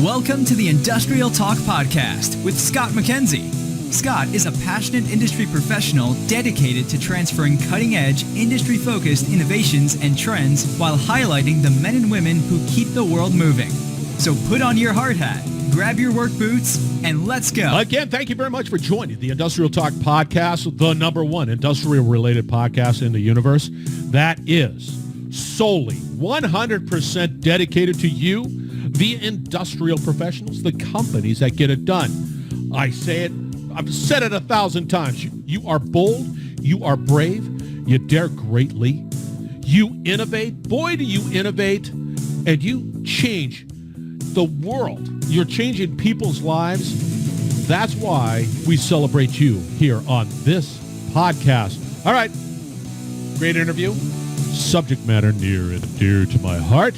Welcome to the Industrial Talk Podcast with Scott McKenzie. Scott is a passionate industry professional dedicated to transferring cutting-edge, industry-focused innovations and trends while highlighting the men and women who keep the world moving. So put on your hard hat, grab your work boots, and let's go. Again, thank you very much for joining the Industrial Talk Podcast, the number one industrial-related podcast in the universe. That is solely 100% dedicated to you, the industrial professionals, the companies that get it done. I say it, I've said it 1,000 times. You are bold, you are brave, you dare greatly, you innovate, boy do you innovate, and you change the world. You're changing people's lives. That's why we celebrate you here on this podcast. All right, great interview, subject matter near and dear to my heart,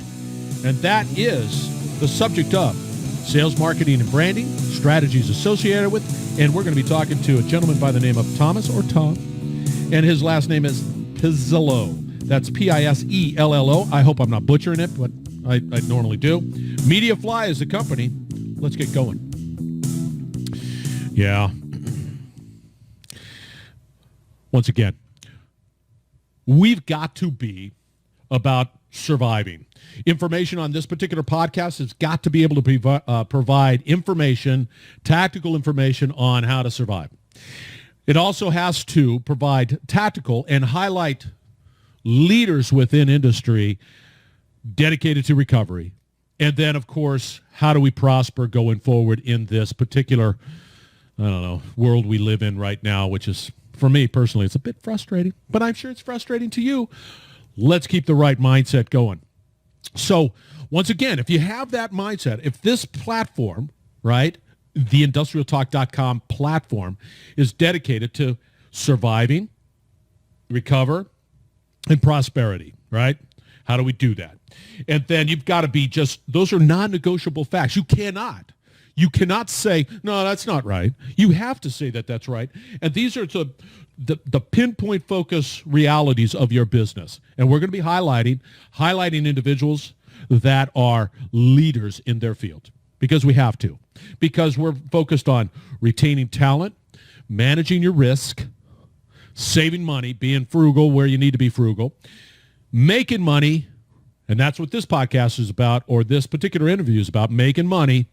and that is the subject of sales, marketing, and branding, strategies associated with, and we're going to be talking to a gentleman by the name of Thomas, or Tom, and his last name is Pisello. That's Pisello. I hope I'm not butchering it, but I normally do. Mediafly is the company. Let's get going. Yeah. Once again, we've got to be about surviving. Information on this particular podcast has got to be able to provide information, tactical information on how to survive. It also has to provide tactical and highlight leaders within industry dedicated to recovery. And then, of course, how do we prosper going forward in this particular, world we live in right now, which is, for me personally, it's a bit frustrating, but I'm sure it's frustrating to you. Let's keep the right mindset going. So, once again, if you have that mindset, if this platform, right, the industrialtalk.com platform is dedicated to surviving, recover, and prosperity, right? How do we do that? And then you've got to be those are non-negotiable facts. You cannot say, no, that's not right. You have to say that that's right. And these are the pinpoint focus realities of your business. And we're going to be highlighting individuals that are leaders in their field, because we have to. Because we're focused on retaining talent, managing your risk, saving money, being frugal where you need to be frugal, making money. And that's what this podcast is about, or this particular interview is about, making money,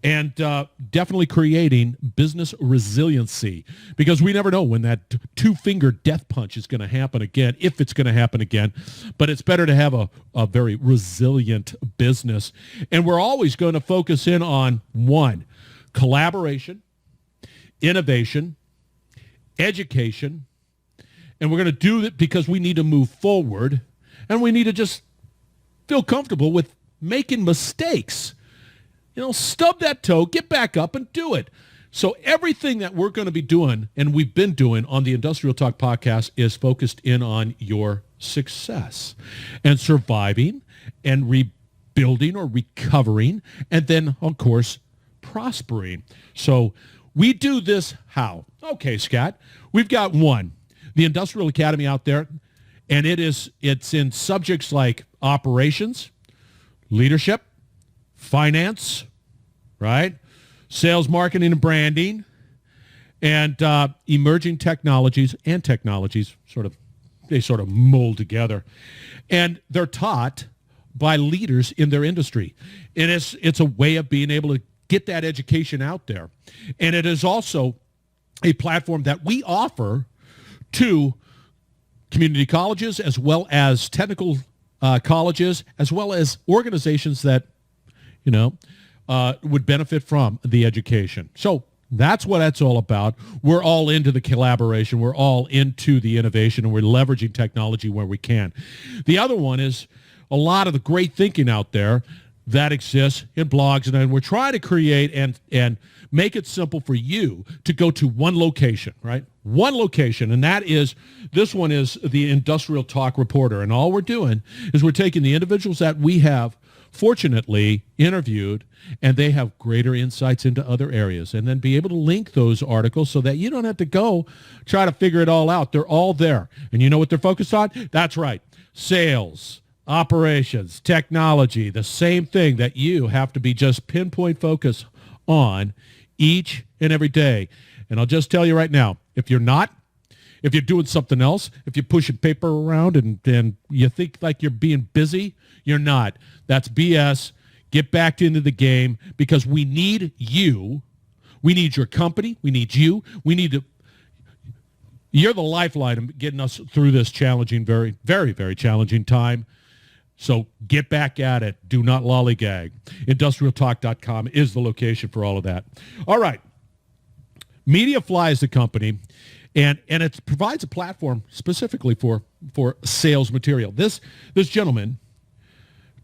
and definitely creating business resiliency, because we never know when that two-finger death punch is going to happen again, if it's going to happen again. But it's better to have a very resilient business. And we're always going to focus in on one: collaboration, innovation, education. And we're going to do it because we need to move forward, and we need to just feel comfortable with making mistakes. Stub that toe, get back up, and do it. So everything that we're going to be doing, and we've been doing on the Industrial Talk podcast, is focused in on your success and surviving and rebuilding or recovering, and then, of course, prospering. So we do this how? Okay, Scott, we've got the Industrial Academy out there, and it's in subjects like operations, leadership, finance, right? Sales, marketing, and branding, and emerging technologies, and technologies sort of mold together. And they're taught by leaders in their industry. And it's a way of being able to get that education out there. And it is also a platform that we offer to community colleges, as well as technical colleges, as well as organizations that, would benefit from the education. So that's what that's all about. We're all into the collaboration. We're all into the innovation, and we're leveraging technology where we can. The other one is a lot of the great thinking out there that exists in blogs, and then we're trying to create and make it simple for you to go to one location, right? One location, and this one is the Industrial Talk Reporter. And all we're doing is we're taking the individuals that we have fortunately interviewed, and they have greater insights into other areas, and then be able to link those articles so that you don't have to go try to figure it all out. They're all there. And you know what they're focused on? That's right. Sales, operations, technology, the same thing that you have to be just pinpoint focus on each and every day. And I'll just tell you right now, if you're not, if you're doing something else, if you're pushing paper around and you think like you're being busy, you're not. That's BS. Get back into the game because we need you. We need your company. We need you. We need to. You're the lifeline of getting us through this challenging, very, very, very challenging time. So get back at it. Do not lollygag. IndustrialTalk.com is the location for all of that. All right. Mediafly is the company, and it provides a platform specifically for sales material. This gentleman,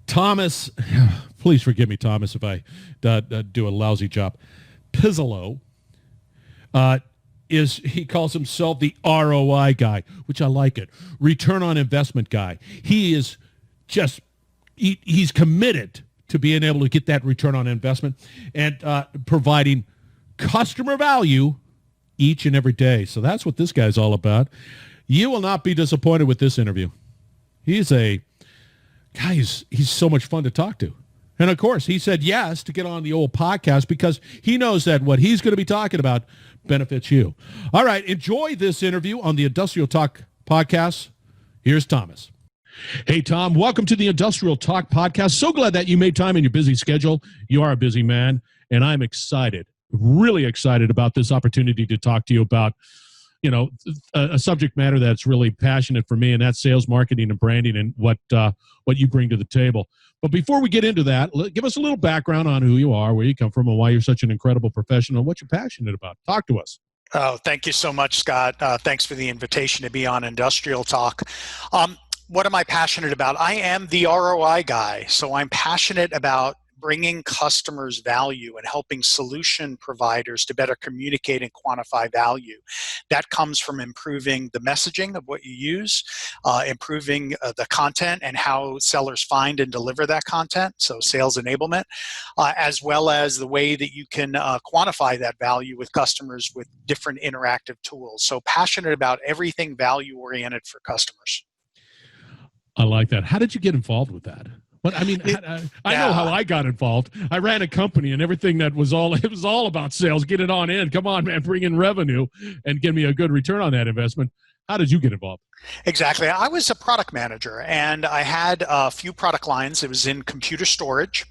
Thomas, please forgive me, Thomas, if I do a lousy job. Pisello he calls himself the ROI guy, which I like it. Return on investment guy. He is just he's committed to being able to get that return on investment and providing customer value each and every day. So that's what this guy's all about. You will not be disappointed with this interview. He's so much fun to talk to. And of course, he said yes to get on the old podcast because he knows that what he's going to be talking about benefits you. All right, enjoy this interview on the Industrial Talk podcast. Here's Thomas. Hey, Tom, welcome to the Industrial Talk podcast. So glad that you made time in your busy schedule. You are a busy man, and I'm excited, really excited about this opportunity to talk to you about, a subject matter that's really passionate for me, and that's sales, marketing, and branding, and what you bring to the table. But before we get into that, give us a little background on who you are, where you come from, and why you're such an incredible professional, and what you're passionate about. Talk to us. Oh, thank you so much, Scott. Thanks for the invitation to be on Industrial Talk. What am I passionate about? I am the ROI guy, so I'm passionate about bringing customers value and helping solution providers to better communicate and quantify value. That comes from improving the messaging of what you use, improving the content and how sellers find and deliver that content, so sales enablement, as well as the way that you can quantify that value with customers with different interactive tools. So passionate about everything value-oriented for customers. I like that. How did you get involved with that? But I mean, I know how I got involved. I ran a company, and everything it was all about sales. Get it on in. Come on, man, bring in revenue and give me a good return on that investment. How did you get involved? Exactly. I was a product manager, and I had a few product lines. It was in computer storage,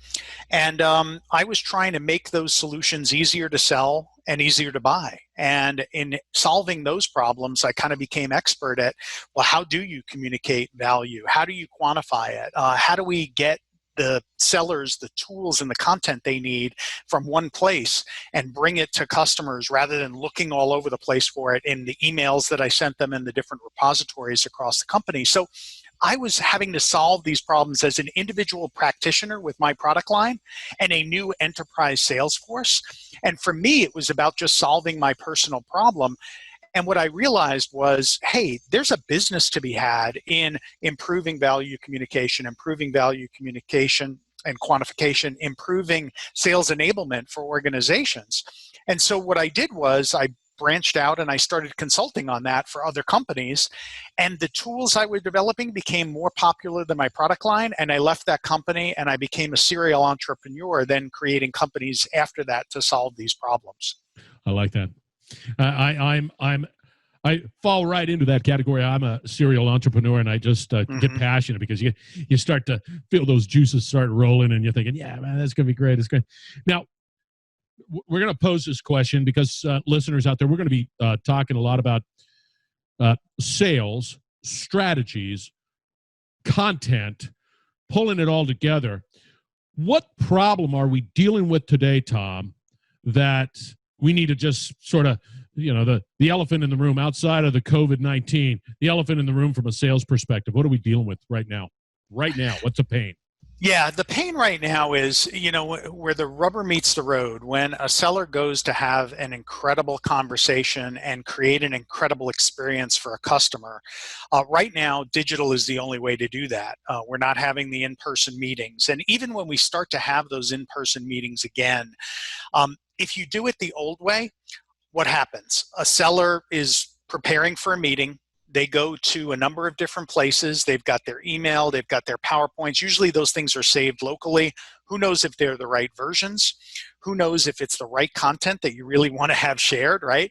and I was trying to make those solutions easier to sell and easier to buy. And in solving those problems, I kind of became expert at, well, how do you communicate value? How do you quantify it? How do we get the sellers the tools and the content they need from one place and bring it to customers rather than looking all over the place for it in the emails that I sent them in the different repositories across the company. So I was having to solve these problems as an individual practitioner with my product line and a new enterprise sales force. And for me, it was about just solving my personal problem. And what I realized was, hey, there's a business to be had in improving value communication and quantification, improving sales enablement for organizations. And so what I did was I branched out and I started consulting on that for other companies. And the tools I was developing became more popular than my product line. And I left that company and I became a serial entrepreneur, then creating companies after that to solve these problems. I like that. I fall right into that category. I'm a serial entrepreneur, and I just get passionate because you start to feel those juices start rolling, and you're thinking, yeah, man, that's going to be great. It's great. Now, we're going to pose this question because listeners out there, we're going to be talking a lot about sales, strategies, content, pulling it all together. What problem are we dealing with today, Tom, that we need to just sort of, the elephant in the room outside of the COVID-19, the elephant in the room from a sales perspective? What are we dealing with right now? Right now, what's the pain? Yeah, the pain right now is, where the rubber meets the road, when a seller goes to have an incredible conversation and create an incredible experience for a customer. Right now, digital is the only way to do that. We're not having the in-person meetings. And even when we start to have those in-person meetings again, if you do it the old way, what happens? A seller is preparing for a meeting. they go to a number of different places. They've got their email, they've got their PowerPoints. Usually those things are saved locally. Who knows if they're the right versions? Who knows if it's the right content that you really want to have shared, right?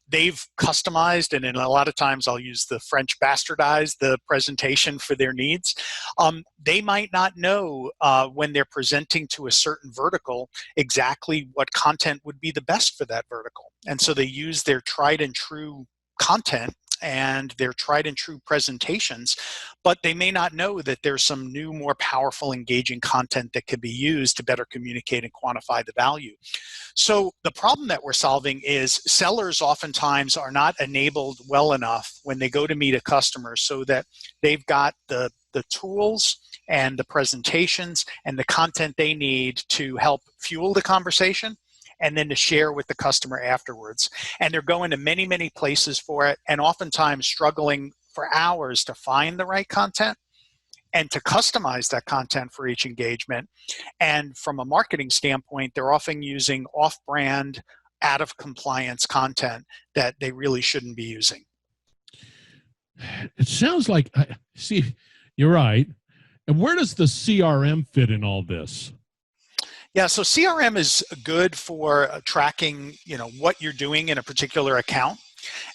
They've customized, and in a lot of times I'll use the French bastardized the presentation for their needs. They might not know when they're presenting to a certain vertical exactly what content would be the best for that vertical. And so they use their tried and true content and their tried and true presentations, but they may not know that there's some new, more powerful, engaging content that can be used to better communicate and quantify the value. So the problem that we're solving is sellers oftentimes are not enabled well enough when they go to meet a customer so that they've got the tools and the presentations and the content they need to help fuel the conversation and then to share with the customer afterwards. And they're going to many, many places for it, and oftentimes struggling for hours to find the right content and to customize that content for each engagement. And from a marketing standpoint, they're often using off-brand, out-of-compliance content that they really shouldn't be using. It sounds like, see, you're right. And where does the CRM fit in all this? Yeah, so CRM is good for tracking, what you're doing in a particular account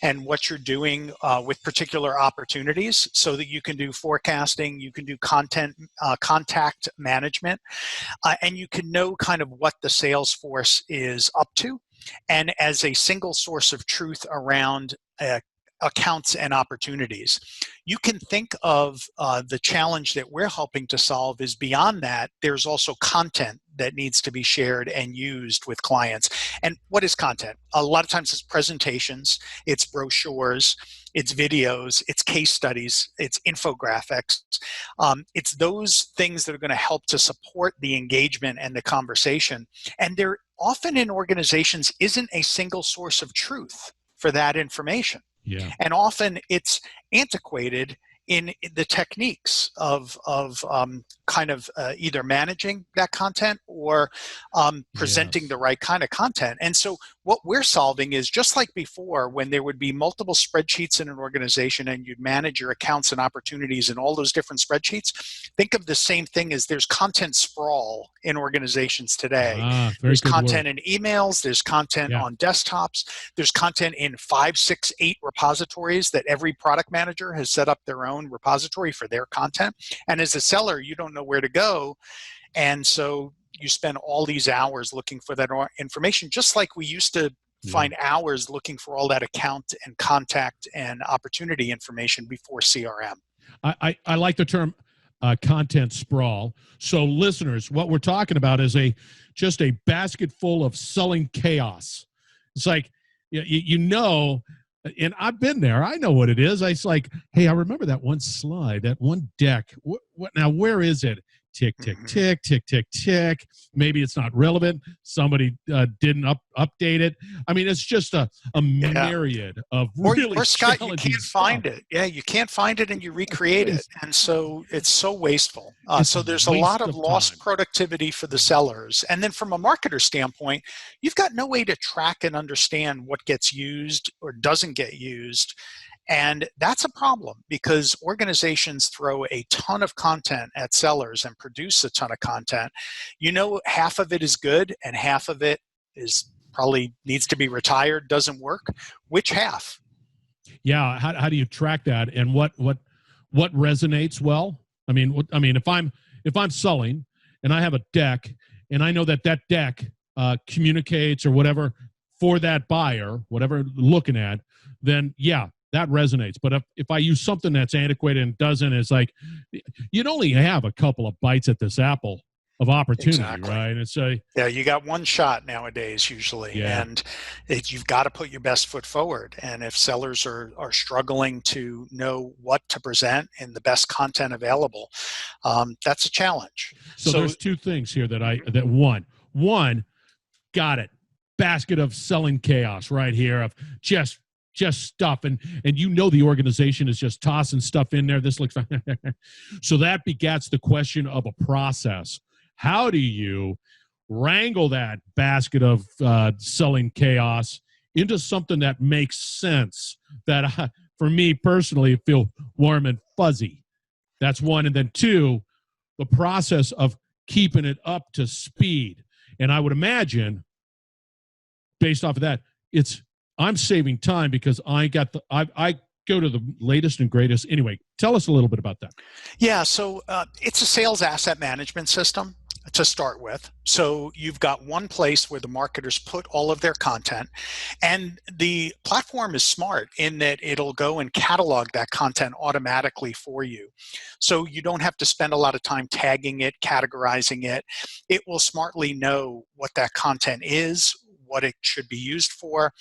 and what you're doing with particular opportunities, so that you can do forecasting, you can do contact management, and you can know kind of what the sales force is up to, and as a single source of truth around accounts and opportunities. You can think of the challenge that we're helping to solve is beyond that. There's also content that needs to be shared and used with clients. And what is content? A lot of times it's presentations, it's brochures, it's videos, it's case studies, it's infographics. It's those things that are going to help to support the engagement and the conversation. And there often in organizations isn't a single source of truth for that information. Yeah. And often it's antiquated in the techniques of either managing that content or presenting the right kind of content. And so what we're solving is, just like before, when there would be multiple spreadsheets in an organization and you'd manage your accounts and opportunities in all those different spreadsheets, think of the same thing as there's content sprawl in organizations today. There's content in emails, there's content on desktops, there's content in 5, 6, 8 repositories that every product manager has set up their own repository for their content. And as a seller, you don't know where to go. And so you spend all these hours looking for that information, just like we used to find hours looking for all that account and contact and opportunity information before CRM. I like the term content sprawl. So listeners, what we're talking about is just a basket full of selling chaos. It's like, and I've been there. I know what it is. It's like, hey, I remember that one slide, that one deck. What now? Where is it? Tick, tick, tick, tick, tick, tick. Maybe it's not relevant. Somebody didn't update it. I mean, it's just a myriad of really or Scott, you challenging can't stuff. find it. Yeah, you can't find it, and you recreate it. And so it's so wasteful. So there's a lot of lost productivity for the sellers. And then from a marketer standpoint, you've got no way to track and understand what gets used or doesn't get used. And that's a problem, because organizations throw a ton of content at sellers and produce a ton of content. Half of it is good and half of it is probably needs to be retired, doesn't work. Which half? Yeah. How do you track that? And what resonates well? I mean, if I'm selling and I have a deck and I know that deck communicates or whatever for that buyer, whatever looking at, then that resonates. But if I use something that's antiquated and doesn't, it's like you'd only have a couple of bites at this apple of opportunity, right? And so you got one shot nowadays usually, and you've got to put your best foot forward. And if sellers are struggling to know what to present in the best content available, that's a challenge. So there's two things here that one, got it, basket of selling chaos right here of just stuff, and the organization is just tossing stuff in there. This looks fine. So that begets the question of a process. How do you wrangle that basket of selling chaos into something that makes sense, that for me personally feel warm and fuzzy. That's one. And then two, the process of keeping it up to speed. And I would imagine, based off of that, I'm saving time because I go to the latest and greatest. Anyway, tell us a little bit about that. Yeah, so it's a sales asset management system to start with. So you've got one place where the marketers put all of their content, and the platform is smart in that it'll go and catalog that content automatically for you. So you don't have to spend a lot of time tagging it, categorizing it. It will smartly know what that content is, what it should be used for.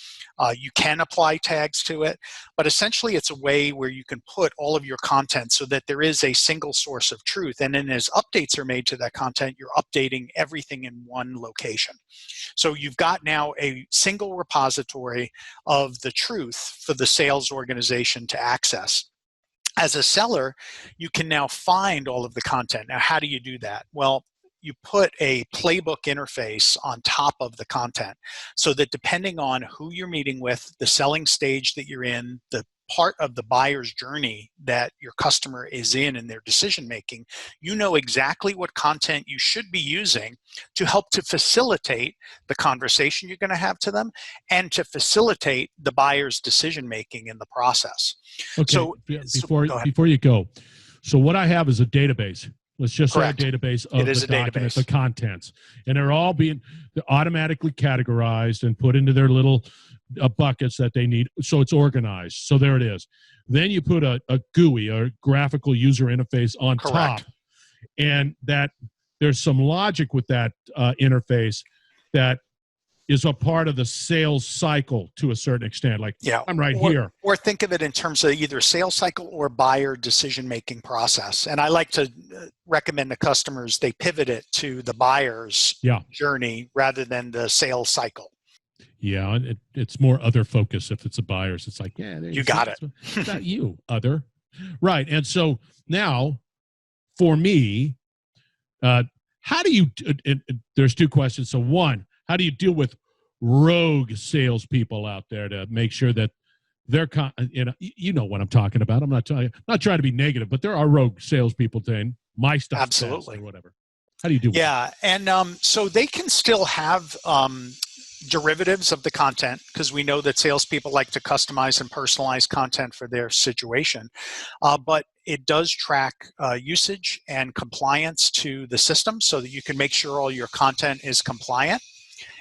You can apply tags to it, but essentially it's a way where you can put all of your content so that there is a single source of truth. And then as updates are made to that content, you're updating everything in one location. So you've got now a single repository of the truth for the sales organization to access. As a seller, you can now find all of the content. Now, how do you do that? Well, you put a playbook interface on top of the content so that depending on who you're meeting with, the selling stage that you're in, the part of the buyer's journey that your customer is in their decision making, you know exactly what content you should be using to help to facilitate the conversation you're going to have to them and to facilitate the buyer's decision making in the process. Okay, So before you go, so what I have is a database. Let's just say a database of the documents, the contents, and they're all being automatically categorized and put into their little buckets that they need. So it's organized. So there it is. Then you put a GUI, or graphical user interface, on top, and that there's some logic with that interface that is a part of the sales cycle to a certain extent. Like, yeah, I'm here. Or think of it in terms of either sales cycle or buyer decision-making process. And I like to recommend to customers they pivot it to the buyer's journey rather than the sales cycle. Yeah, it's more other focus if it's a buyer's. It's like, yeah, you got it. It's not you, other. Right. And so now, for me, how do you, there's two questions. So one, how do you deal with rogue salespeople out there to make sure that they're, you know what I'm talking about. I'm not trying to be negative, but there are rogue salespeople saying my stuff absolutely or whatever. How do you do with that? And so they can still have derivatives of the content, because we know that salespeople like to customize and personalize content for their situation. But it does track usage and compliance to the system so that you can make sure all your content is compliant.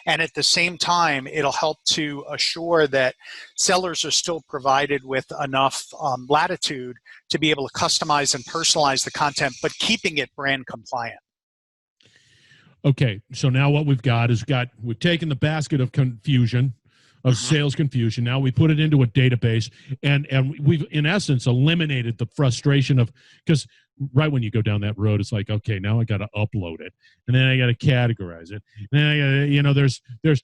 And at the same time, it'll help to assure that sellers are still provided with enough latitude to be able to customize and personalize the content, but keeping it brand compliant. Okay, so now what we've got is we've taken the basket of confusion, of sales confusion. Now we put it into a database, and we've, in essence, eliminated the frustration of, because right when you go down that road, it's like, okay, now I got to upload it, and then I got to categorize it, and then I got to,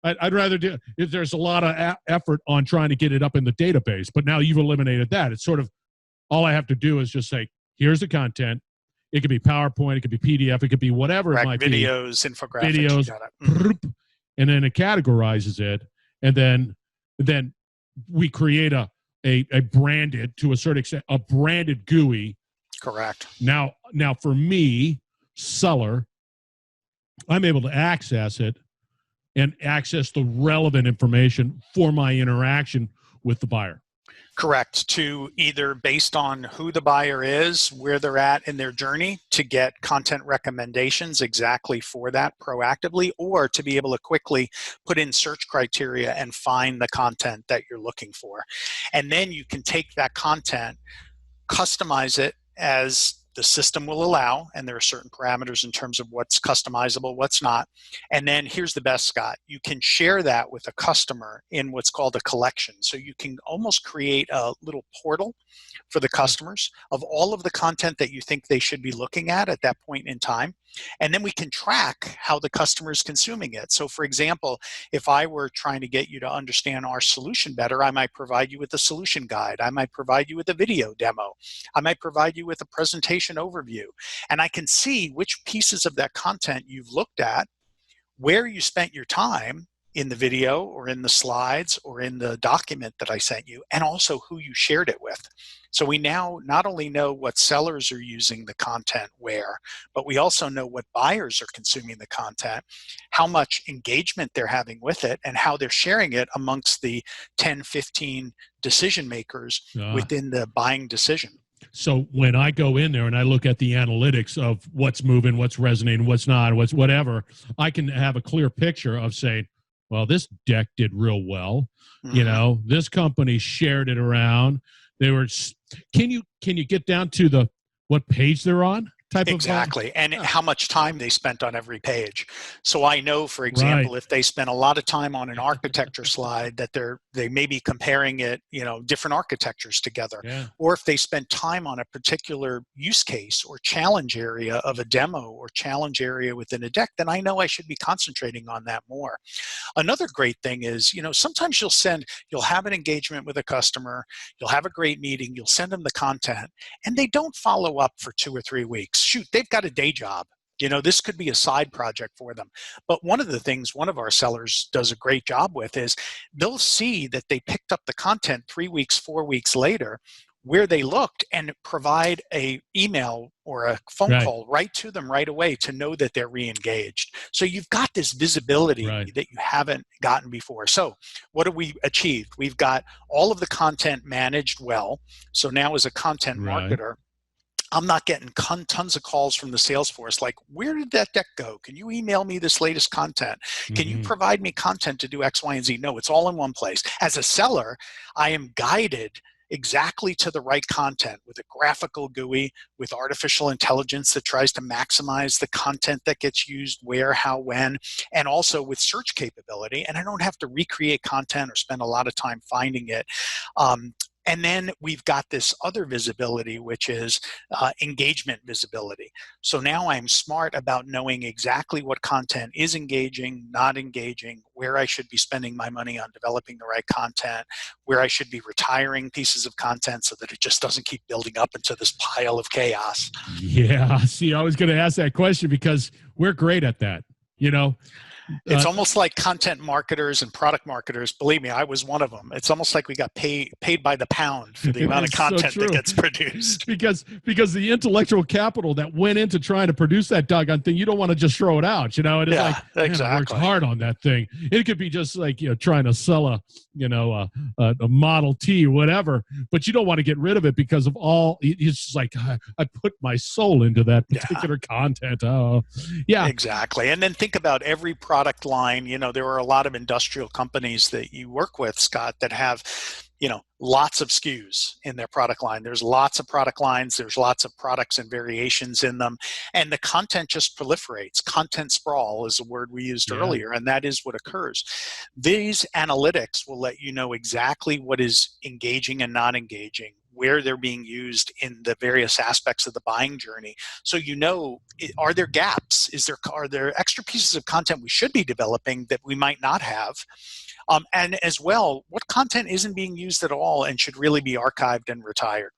I'd rather do, if there's a lot of effort on trying to get it up in the database, but now you've eliminated that. It's sort of, all I have to do is just say, here's the content. It could be PowerPoint, it could be PDF, it could be whatever it might be. Videos, infographics. And then it categorizes it, and then we create a branded, to a certain extent, a branded GUI. Correct. Now for me, seller, I'm able to access it and access the relevant information for my interaction with the buyer. Correct. To either based on who the buyer is, where they're at in their journey, to get content recommendations exactly for that proactively, or to be able to quickly put in search criteria and find the content that you're looking for. And then you can take that content, customize it as the system will allow, and there are certain parameters in terms of what's customizable, what's not. And then here's the best, Scott. You can share that with a customer in what's called a collection. So you can almost create a little portal for the customers of all of the content that you think they should be looking at that point in time. And then we can track how the customer is consuming it. So for example, if I were trying to get you to understand our solution better, I might provide you with a solution guide. I might provide you with a video demo. I might provide you with a presentation overview. And I can see which pieces of that content you've looked at, where you spent your time, in the video or in the slides or in the document that I sent you, and also who you shared it with. So we now not only know what sellers are using the content where, but we also know what buyers are consuming the content, how much engagement they're having with it, and how they're sharing it amongst the 10, 15 decision makers within the buying decision. So when I go in there and I look at the analytics of what's moving, what's resonating, what's not, what's whatever, I can have a clear picture of saying, well, this deck did real well. Mm-hmm. You know, this company shared it around. They were. Can you get down to what page they're on? Exactly, and how much time they spent on every page. So I know, for example, if they spent a lot of time on an architecture slide, that they may be comparing it, different architectures together. Yeah. Or if they spent time on a particular use case or challenge area of a demo or challenge area within a deck, then I know I should be concentrating on that more. Another great thing is, sometimes you'll have an engagement with a customer, you'll have a great meeting, you'll send them the content, and they don't follow up for 2 or 3 weeks. Shoot, they've got a day job. This could be a side project for them. But one of the things one of our sellers does a great job with is they'll see that they picked up the content 3 weeks, 4 weeks later, where they looked, and provide a email or a phone call right to them right away to know that they're re-engaged. So you've got this visibility that you haven't gotten before. So what have we achieved? We've got all of the content managed well. So now as a content marketer, I'm not getting tons of calls from the sales force like, where did that deck go? Can you email me this latest content? Can you provide me content to do X, Y, and Z? No, it's all in one place. As a seller, I am guided exactly to the right content with a graphical GUI, with artificial intelligence that tries to maximize the content that gets used where, how, when, and also with search capability. And I don't have to recreate content or spend a lot of time finding it. And then we've got this other visibility, which is engagement visibility. So now I'm smart about knowing exactly what content is engaging, not engaging, where I should be spending my money on developing the right content, where I should be retiring pieces of content so that it just doesn't keep building up into this pile of chaos. Yeah, see, I was going to ask that question because we're great at that, It's almost like content marketers and product marketers. Believe me, I was one of them. It's almost like we got paid by the pound for the amount of content that gets produced. Because the intellectual capital that went into trying to produce that doggone thing, you don't want to just throw it out. It is exactly. I worked hard on that thing. It could be just like trying to sell a Model T or whatever, but you don't want to get rid of it because of all. It's just like I put my soul into that particular content. Oh, yeah, exactly. And then think about every product line. There are a lot of industrial companies that you work with, Scott, that have lots of SKUs in their product line. There's lots of product lines. There's lots of products and variations in them. And the content just proliferates. Content sprawl is a word we used earlier, and that is what occurs. These analytics will let you know exactly what is engaging and not engaging, where they're being used in the various aspects of the buying journey. So are there gaps? Are there extra pieces of content we should be developing that we might not have? And as well, what content isn't being used at all and should really be archived and retired?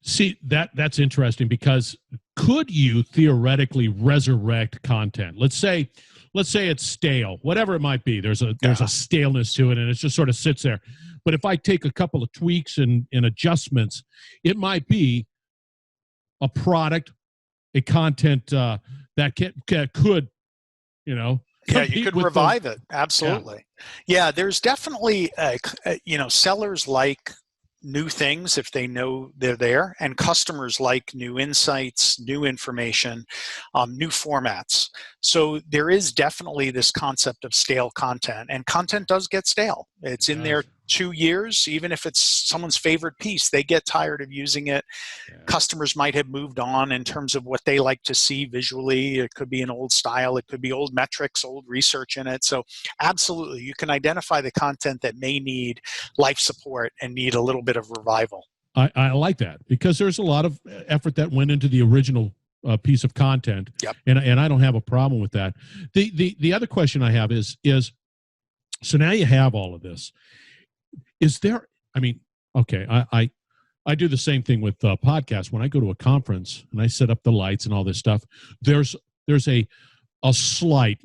See, that's interesting because could you theoretically resurrect content? Let's say it's stale, whatever it might be. There's a staleness to it and it just sort of sits there. But if I take a couple of tweaks and adjustments, it might be a product, a content that could, Yeah, you could revive it. Absolutely. Yeah, there's definitely, sellers like new things if they know they're there, and customers like new insights, new information, new formats. So there is definitely this concept of stale content, and content does get stale. It's in there 2 years, even if it's someone's favorite piece, they get tired of using it. Yeah. Customers might have moved on in terms of what they like to see visually. It could be an old style. It could be old metrics, old research in it. So absolutely, you can identify the content that may need life support and need a little bit of revival. I like that because there's a lot of effort that went into the original piece of content. Yep. And I don't have a problem with that. The other question I have is so now you have all of this. Is there, I do the same thing with podcasts. When I go to a conference and I set up the lights and all this stuff, there's a a slight,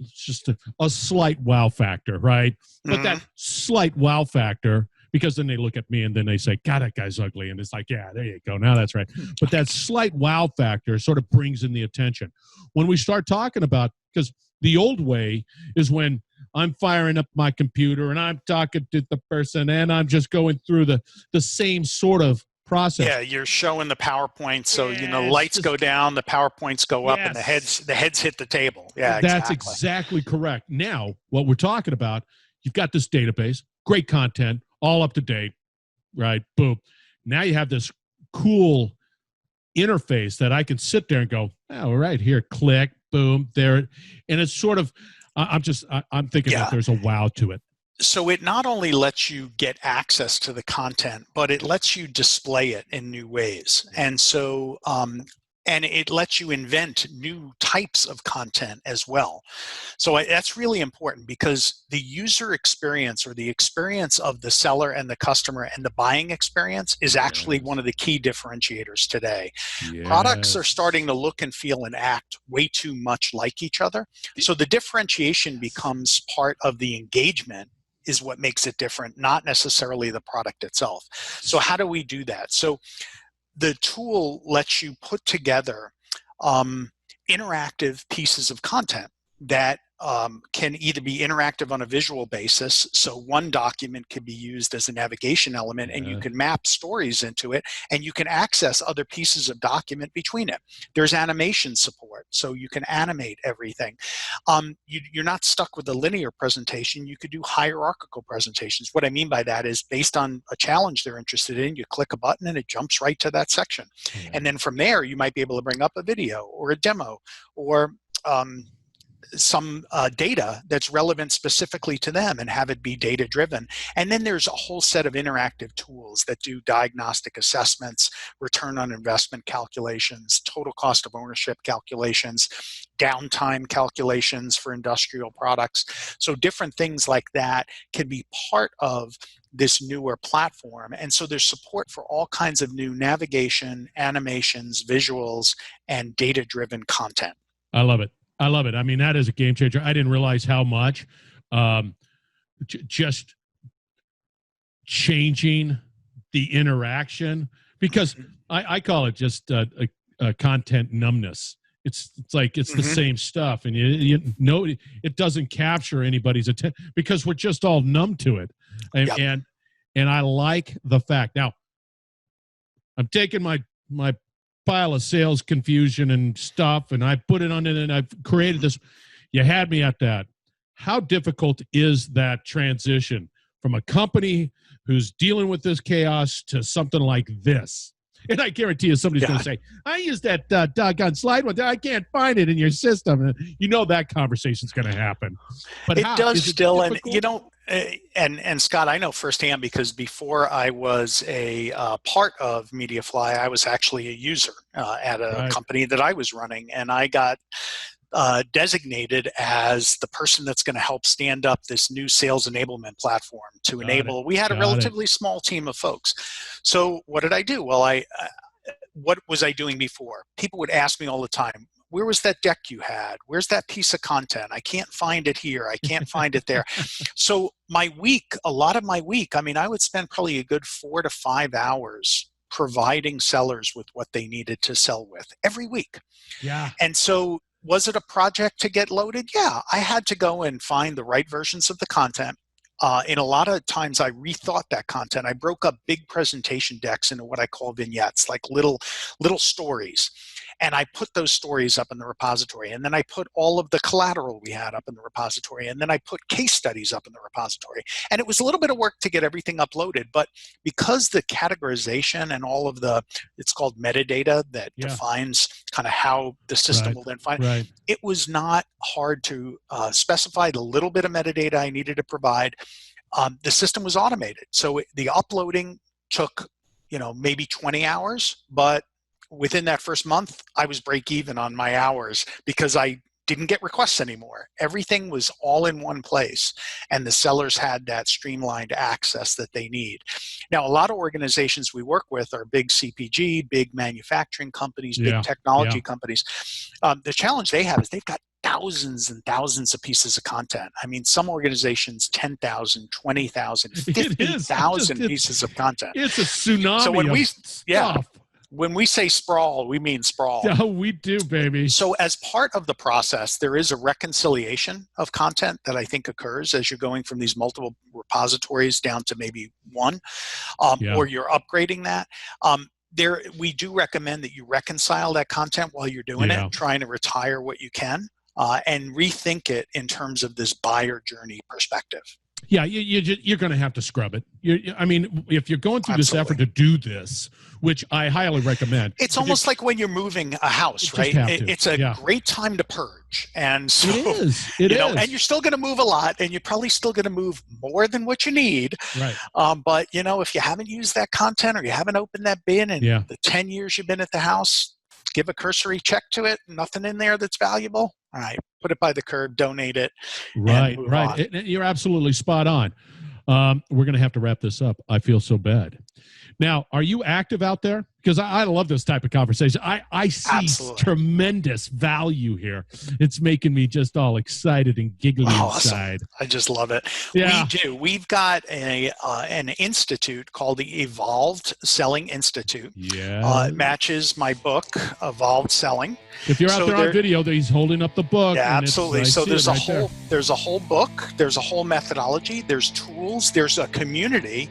a slight wow factor, right? But Mhm. that slight wow factor, because then they look at me and then they say, God, that guy's ugly. And it's like, yeah, there you go. Now that's right. But that slight wow factor sort of brings in the attention. When we start talking about, because the old way is when I'm firing up my computer and I'm talking to the person and I'm just going through the same sort of process. Yeah, you're showing the PowerPoint, so Yeah, lights go down, the PowerPoints go up, and the yes. heads hit the table. Yeah, That's exactly. exactly correct. Now, what we're talking about, you've got this database, great content, all up to date, right? Boom. Now you have this cool interface that I can sit there and go, oh, right here, click, boom, there. And it's sort of, I'm thinking that there's a wow to it. So it not only lets you get access to the content, but it lets you display it in new ways. And so, and it lets you invent new types of content as well. So that's really important, because the user experience, or the experience of the seller and the customer and the buying experience, is actually one of the key differentiators today. Yes. Products are starting to look and feel and act way too much like each other. So the differentiation becomes part of the engagement, is what makes it different, not necessarily the product itself. So how do we do that? So the tool lets you put together interactive pieces of content that can either be interactive on a visual basis. So one document can be used as a navigation element, and you can map stories into it, and you can access other pieces of document between it. There's animation support, so you can animate everything. You're not stuck with a linear presentation. You could do hierarchical presentations. What I mean by that is, based on a challenge they're interested in, you click a button and it jumps right to that section. And then from there, you might be able to bring up a video or a demo, or some data that's relevant specifically to them, and have it be data driven. And then there's a whole set of interactive tools that do diagnostic assessments, return on investment calculations, total cost of ownership calculations, downtime calculations for industrial products. So different things like that can be part of this newer platform. And so there's support for all kinds of new navigation, animations, visuals, and data-driven content. I love it. I love it. I mean, that is a game changer. I didn't realize how much just changing the interaction, because I call it just a content numbness. It's like it's the same stuff, and you know it doesn't capture anybody's attention because we're just all numb to it. And I like the fact. Now, I'm taking my pile of sales confusion and stuff, and I put it on it, and I've created this. You had me at that. How difficult is that transition from a company who's dealing with this chaos to something like this? And I guarantee you somebody's going to say, I used that doggone slide one. I can't find it in your system. And you know that conversation's going to happen. But it does still, and you know, and Scott, I know firsthand, because before I was a part of Mediafly, I was actually a user at a company that I was running, and I got designated as the person that's going to help stand up this new sales enablement platform to enable. We had a relatively small team of folks. So what did I do? Well, what was I doing before? People would ask me all the time, where was that deck you had? Where's that piece of content? I can't find it here. I can't find it there. So a lot of my week, I mean, I would spend probably a good 4 to 5 hours providing sellers with what they needed to sell with every week. Yeah. And so, was it a project to get loaded? Yeah, I had to go and find the right versions of the content. In a lot of times, I rethought that content. I broke up big presentation decks into what I call vignettes, like little stories. And I put those stories up in the repository. And then I put all of the collateral we had up in the repository. And then I put case studies up in the repository. And it was a little bit of work to get everything uploaded. But because the categorization and all of it's called metadata that defines kind of how the system will then find it, it was not hard to specify the little bit of metadata I needed to provide. The system was automated. So the uploading took, maybe 20 hours, but within that first month, I was break even on my hours because I didn't get requests anymore. Everything was all in one place, and the sellers had that streamlined access that they need. Now, a lot of organizations we work with are big CPG, big manufacturing companies, big technology companies. The challenge they have is they've got thousands and thousands of pieces of content. I mean, some organizations, 10,000, 20,000, 50,000 pieces of content. It's a tsunami so of stuff. When we say sprawl, we mean sprawl. Yeah, we do, baby. So as part of the process, there is a reconciliation of content that I think occurs as you're going from these multiple repositories down to maybe one, or you're upgrading that. We do recommend that you reconcile that content while you're doing it, trying to retire what you can, and rethink it in terms of this buyer journey perspective. Yeah, you're going to have to scrub it. I mean, if you're going through this effort to do this, which I highly recommend. It's almost like when you're moving a house, right? It's a great time to purge. And so, it is. And you're still going to move a lot, and you're probably still going to move more than what you need. Right. But, if you haven't used that content or you haven't opened that bin in the 10 years you've been at the house, give a cursory check to it. Nothing in there that's valuable. All right, put it by the curb, donate it. Right. You're absolutely spot on. We're going to have to wrap this up. I feel so bad. Now, are you active out there? Because I love this type of conversation. I see tremendous value here. It's making me just all excited and giggly inside. I just love it. Yeah. We do. We've got an institute called the Evolved Selling Institute. Yeah. It matches my book, Evolved Selling. If you're out there on video, he's holding up the book. Yeah, absolutely. So there's a whole book. There's a whole methodology. There's tools. There's a community.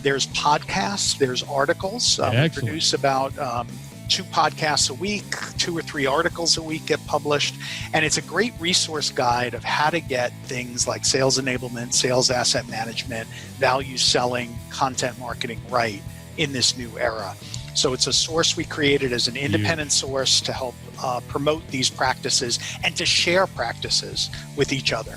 There's podcasts. There's articles. We produce about 2 podcasts a week, 2 or 3 articles a week get published. And it's a great resource guide of how to get things like sales enablement, sales asset management, value selling, content marketing right in this new era. So it's a source we created as an independent source to help promote these practices and to share practices with each other.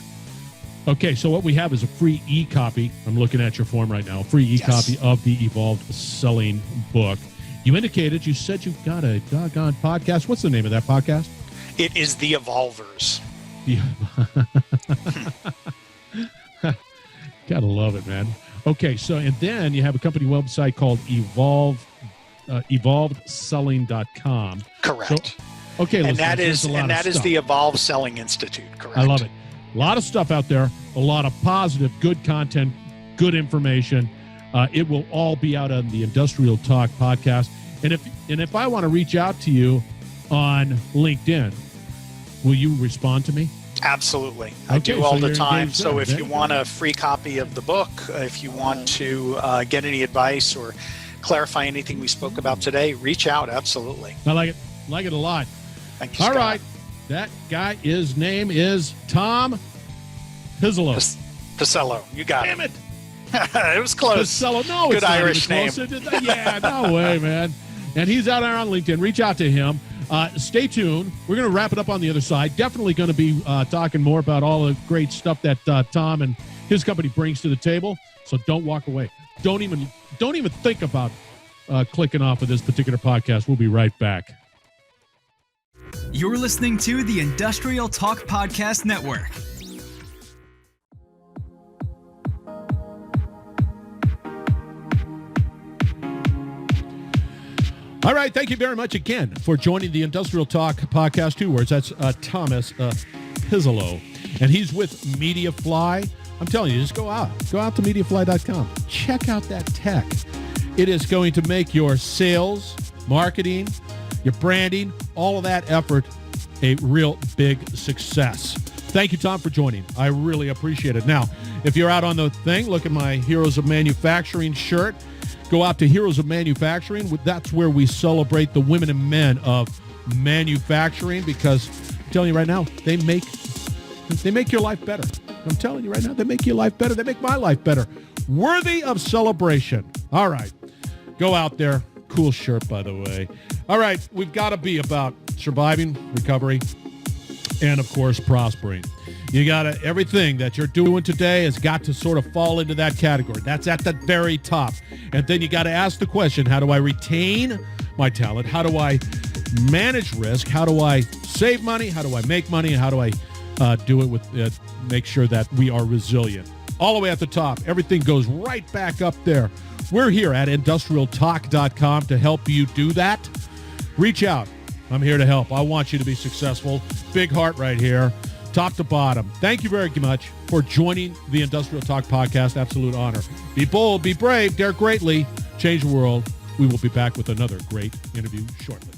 Okay, so what we have is a free e-copy. I'm looking at your form right now. A free e-copy of the Evolved Selling book. You said you've got a doggone podcast. What's the name of that podcast? It is The Evolvers. Gotta love it, man. Okay, so and then you have a company website called evolvedselling.com. Correct. So, okay, and that is the Evolved Selling Institute. Correct. I love it. A lot of stuff out there, a lot of positive, good content, good information. It will all be out on the Industrial Talk podcast. And if I want to reach out to you on LinkedIn, will you respond to me? Absolutely. I do all the time. So if you want a free copy of the book, if you want to get any advice or clarify anything we spoke about today, reach out. Absolutely. I like it. Like it a lot. Thank you, Scott. All right. That guy, his name is Tom Pisello. Pisello. You got it. It was close. Pisello. No, good it's not Irish name. Yeah, no way, man. And he's out there on LinkedIn. Reach out to him. Stay tuned. We're going to wrap it up on the other side. Definitely going to be talking more about all the great stuff that Tom and his company brings to the table. So don't walk away. Don't even think about clicking off of this particular podcast. We'll be right back. You're listening to the Industrial Talk Podcast Network. All right. Thank you very much again for joining the Industrial Talk podcast. 2 words. That's Thomas Pisello. And he's with Mediafly. I'm telling you, just go out to mediafly.com. Check out that tech. It is going to make your sales, marketing, your branding, all of that effort a real big success. Thank you, Tom, for joining. I really appreciate it. Now, if you're out on the thing, look at my Heroes of Manufacturing shirt. Go out to Heroes of Manufacturing. That's where we celebrate the women and men of manufacturing, because I'm telling you right now, they make your life better. I'm telling you right now, they make your life better. They make my life better. Worthy of celebration. All right. Go out there. Cool shirt, by the way. All right. We've got to be about surviving, recovery, and, of course, prospering. You got to, everything that you're doing today has got to sort of fall into that category. That's at the very top. And then you got to ask the question, how do I retain my talent? How do I manage risk? How do I save money? How do I make money? And how do I do it with make sure that we are resilient? All the way at the top. Everything goes right back up there. We're here at industrialtalk.com to help you do that. Reach out. I'm here to help. I want you to be successful. Big heart right here, top to bottom. Thank you very much for joining the Industrial Talk Podcast. Absolute honor. Be bold, be brave, dare greatly, change the world. We will be back with another great interview shortly.